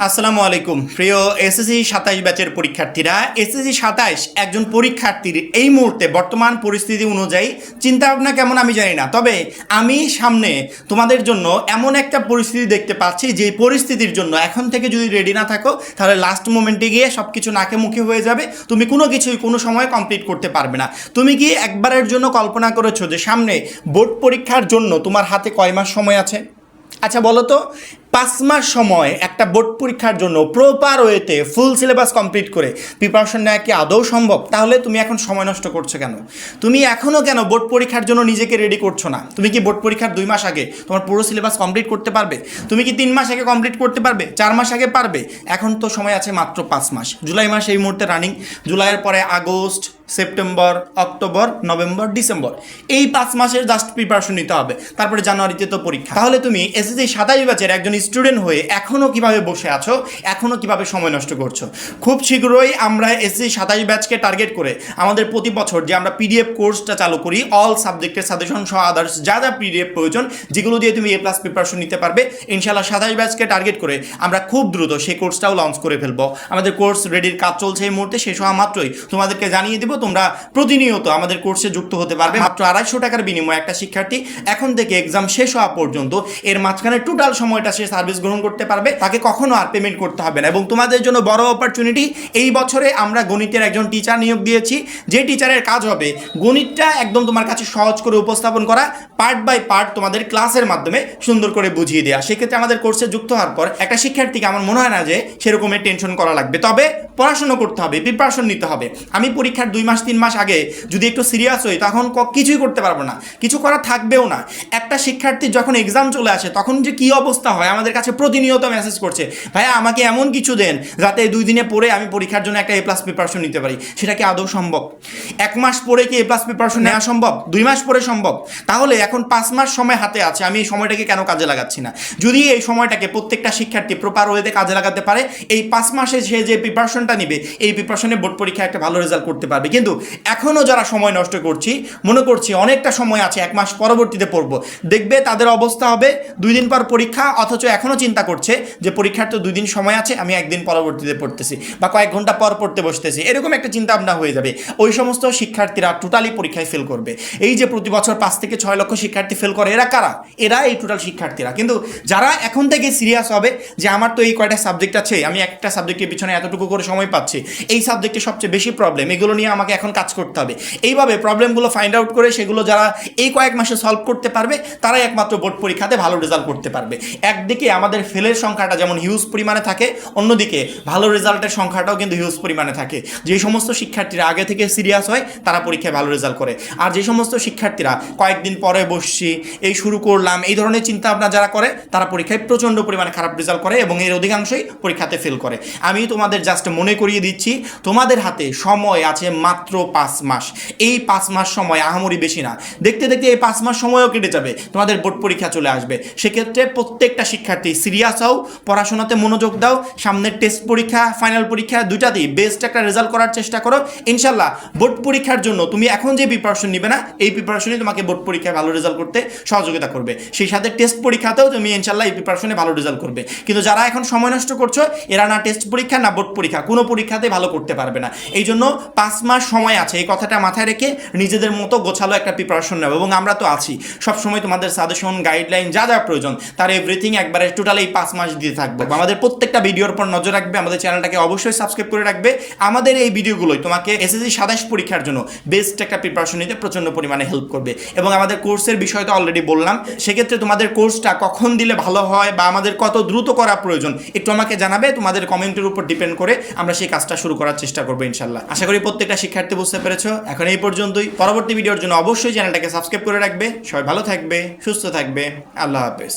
আসসালামু আলাইকুম প্রিয় এসএসসি 27 ব্যাচের পরীক্ষার্থীরা। এসএসসি 27 একজন পরীক্ষার্থীর এই মুহূর্তে বর্তমান পরিস্থিতি অনুযায়ী চিন্তাভাবনা কেমন আমি জানি না, তবে আমি সামনে তোমাদের জন্য এমন একটা পরিস্থিতি দেখতে পাচ্ছি যে পরিস্থিতির জন্য এখন থেকে যদি রেডি না থাকো তাহলে লাস্ট মোমেন্টে গিয়ে সব কিছু নাকে মুখে হয়ে যাবে, তুমি কোনো কিছুই কোনো সময় কমপ্লিট করতে পারবে না। তুমি কি একবারের জন্য কল্পনা করেছো যে সামনে বোর্ড পরীক্ষার জন্য তোমার হাতে কয় মাস সময় আছে? আচ্ছা বলো তো, 5 মাস সময় একটা বোর্ড পরীক্ষার জন্য প্রপার ওয়েতে ফুল সিলেবাস কমপ্লিট করে প্রিপারেশন নেওয়া কি আদৌ সম্ভব? তাহলে তুমি এখন সময় নষ্ট করছো কেন? তুমি এখনও কেন বোর্ড পরীক্ষার জন্য নিজেকে রেডি করছো না? তুমি কি বোর্ড পরীক্ষার 2 মাস আগে তোমার পুরো সিলেবাস কমপ্লিট করতে পারবে? তুমি কি 3 মাস আগে কমপ্লিট করতে পারবে? 4 মাস আগে পারবে? এখন তো সময় আছে মাত্র 5 মাস। জুলাই মাস এই মুহূর্তে রানিং, জুলাইয়ের পরে August, September, October, November, December, এই 5 মাসের জাস্ট প্রিপারেশন নিতে হবে, তারপরে জানুয়ারিতে তো পরীক্ষা। তাহলে তুমি এসএসসি 27 ব্যাচের একজন স্টুডেন্ট হয়ে এখনও কিভাবে বসে আছো, এখনও কিভাবে সময় নষ্ট করছো? খুব শীঘ্রই আমরা এসএসসি 27 ব্যাচকে টার্গেট করে আমাদের প্রতি বছর যে আমরা পিডিএফ কোর্সটা চালু করি, অল সাবজেক্টের সাজেশন সহ আদার্স যা যা পিডিএফ প্রয়োজন যেগুলো দিয়ে তুমি A+ প্রিপারেশন নিতে পারবে, ইনশাআল্লাহ 27 ব্যাচকে টার্গেট করে আমরা খুব দ্রুত সেই কোর্সটাও লঞ্চ করে ফেলবো। আমাদের কোর্স রেডির কাজ চলছে এই মুহূর্তে, শেষ হওয়া মাত্রই তোমাদেরকে জানিয়ে দিব। তোমরা প্রতিনিয়ত আমাদের কোর্সে যুক্ত হতে পারবে মাত্র 250 টাকার বিনিময়ে। একটা শিক্ষার্থী এখন থেকে এক্সাম শেষ হওয়া পর্যন্ত এর মাঝখানে টোটাল সময়টা সে সার্ভিস গ্রহণ করতে পারবে, তাকে কখনো আর পেমেন্ট করতে হবে না। এবং তোমাদের জন্য বড় অপরচুনিটি, এই বছরে আমরা গণিতের একজন টিচার নিয়োগ দিয়েছি, যে টিচারের কাজ হবে গণিতটা একদম তোমার কাছে সহজ করে উপস্থাপন করা, পার্ট বাই পার্ট তোমাদের ক্লাসের মাধ্যমে সুন্দর করে বুঝিয়ে দেওয়া। সেক্ষেত্রে আমাদের কোর্সে যুক্ত হওয়ার পর একটা শিক্ষার্থীকে আমার মনে হয় না যে সেরকমের টেনশন করা লাগবে। তবে পড়াশোনা করতে হবে, প্রিপারেশন নিতে হবে। আমি পরীক্ষার 2 মাস 3 মাস আগে যদি একটু সিরিয়াস হই তখন কিছুই করতে পারবো না, কিছু করা থাকবেও না। একটা শিক্ষার্থী যখন এক্সাম চলে আসে তখন যে কী অবস্থা হয়, আমাদের কাছে প্রতিনিয়ত মেসেজ করছে, ভাইয়া আমাকে এমন কিছু দেন যাতে 2 দিনে পড়ে আমি পরীক্ষার জন্য একটা A+ প্রিপারেশন নিতে পারি। সেটা কি আদৌ সম্ভব? 1 মাস পরে কি A+ প্রিপারেশন নেওয়া সম্ভব? 2 মাস পরে সম্ভব? তাহলে এখন 5 মাস সময় হাতে আছে, আমি এই সময়টাকে কেন কাজে লাগাচ্ছি না? যদি এই সময়টাকে প্রত্যেকটা শিক্ষার্থী প্রপার ওয়েতে কাজে লাগাতে পারে, এই 5 মাসে সে যে প্রিপারেশনটা নিবে এই প্রিপারেশনে বোর্ড পরীক্ষায় একটা ভালো রেজাল্ট করতে পারবে। কিন্তু এখনও যারা সময় নষ্ট করছি, মনে করছি অনেকটা সময় আছে, 1 মাস পরবর্তীতে পড়বো, দেখবে তাদের অবস্থা হবে 2 দিন পর পরীক্ষা, অথচ এখনও চিন্তা করছে যে পরীক্ষার তো 2 দিন সময় আছে, আমি 1 দিন পরবর্তীতে পড়তেছি বা কয়েক ঘন্টা পর পড়তে বসতেছি, এরকম একটা চিন্তা ভাবনা হয়ে যাবে। ওই সমস্ত শিক্ষার্থীরা টোটালি পরীক্ষায় ফেল করবে। এই যে প্রতি বছর 5 থেকে 6 লক্ষ শিক্ষার্থী ফেল করে, এরা কারা? এরা এই টোটাল শিক্ষার্থীরা। কিন্তু যারা এখন থেকে সিরিয়াস হবে যে আমার তো এই কয়টা সাবজেক্ট আছে, আমি একটা সাবজেক্টের পিছনে এতটুকু করে সময় পাচ্ছি, এই সাবজেক্টে সবচেয়ে বেশি প্রবলেম, এগুলো নিয়ে আমাকে এখন কাজ করতে হবে, এইভাবে প্রবলেমগুলো ফাইন্ড আউট করে সেগুলো যারা এই কয়েক মাসে সলভ করতে পারবে তারাই একমাত্র বোর্ড পরীক্ষাতে ভালো রেজাল্ট করতে পারবে। একদিকে আমাদের ফেলের সংখ্যাটা যেমন হিউজ পরিমাণে থাকে, অন্যদিকে ভালো রেজাল্টের সংখ্যাটাও কিন্তু হিউজ পরিমাণে থাকে। যে সমস্ত শিক্ষার্থীরা আগে থেকে সিরিয়াস হয় তারা পরীক্ষায় ভালো রেজাল্ট করে, আর যে সমস্ত শিক্ষার্থীরা কয়েকদিন পরে বসছি, এই শুরু করলাম, এই ধরনের চিন্তা ভাবনা যারা করে তারা পরীক্ষায় প্রচণ্ড পরিমাণে খারাপ রেজাল্ট করে এবং এর অধিকাংশই পরীক্ষাতে ফেল করে। আমি তোমাদের জাস্ট মনে করিয়ে দিচ্ছি, তোমাদের হাতে সময় আছে মাত্র 5 মাস। এই 5 মাস সময় আহামরি বেশি না, দেখতে দেখতে এই 5 মাস সময়ও কেটে যাবে, তোমাদের বোর্ড পরীক্ষা চলে আসবে। সেক্ষেত্রে প্রত্যেকটা শিক্ষার্থী সিরিয়াস হও, পড়াশোনাতে মনোযোগ দাও, সামনের টেস্ট পরীক্ষা, ফাইনাল পরীক্ষা দুইটাতেই বেস্ট একটা রেজাল্ট করার চেষ্টা করো। ইনশাল্লাহ বোর্ড পরীক্ষার জন্য তুমি এখন যে প্রিপারেশন নিবে না, এই প্রিপারেশনই তোমাকে বোর্ড পরীক্ষায় ভালো রেজাল্ট করতে সহযোগিতা করবে। সেই সাথে টেস্ট পরীক্ষাতেও তুমি ইনশাল্লাহ এই প্রিপারেশনে ভালো রেজাল্ট করবে। কিন্তু যারা এখন সময় নষ্ট করছো, এরা না টেস্ট পরীক্ষা না বোর্ড পরীক্ষা কোনো পরীক্ষাতেই ভালো করতে পারবে না। এই জন্য 5 মাস সময় আছে, এই কথাটা মাথায় রেখে নিজেদের মতো গোছালো একটা প্রিপারেশন নেব। এবং আমরা তো আছি সবসময়, তোমাদের সাজেশন গাইডলাইন যা যা প্রয়োজন তার এভরিথিং একবারে টোটাল এই 5 মাস দিয়ে থাকবে। আমাদের প্রত্যেকটা ভিডিওর উপর নজর রাখবে, আমাদের চ্যানেলটাকে অবশ্যই সাবস্ক্রাইব করে রাখবে। আমাদের এই ভিডিওগুলোই তোমাকে এসএসসি 27 পরীক্ষার জন্য বেস্ট একটা প্রিপারেশন নিতে প্রচণ্ড পরিমাণে হেল্প করবে। এবং আমাদের কোর্সের বিষয় তো অলরেডি বললাম, সেক্ষেত্রে তোমাদের কোর্সটা কখন দিলে ভালো হয় বা আমাদের কত দ্রুত করা প্রয়োজন একটু আমাকে জানাবে, তোমাদের কমেন্টের উপর ডিপেন্ড করে আমরা সেই কাজটা শুরু করার চেষ্টা করবো ইনশাল্লাহ। আশা করি প্রত্যেকটা শিক্ষার্থী বুঝতে পেরেছো। এখন এই পর্যন্তই, পরবর্তী ভিডিওর জন্য অবশ্যই চ্যানেলটাকে সাবস্ক্রাইব করে রাখবে। সবাই ভালো থাকবে, সুস্থ থাকবে, আল্লাহ হাফেজ।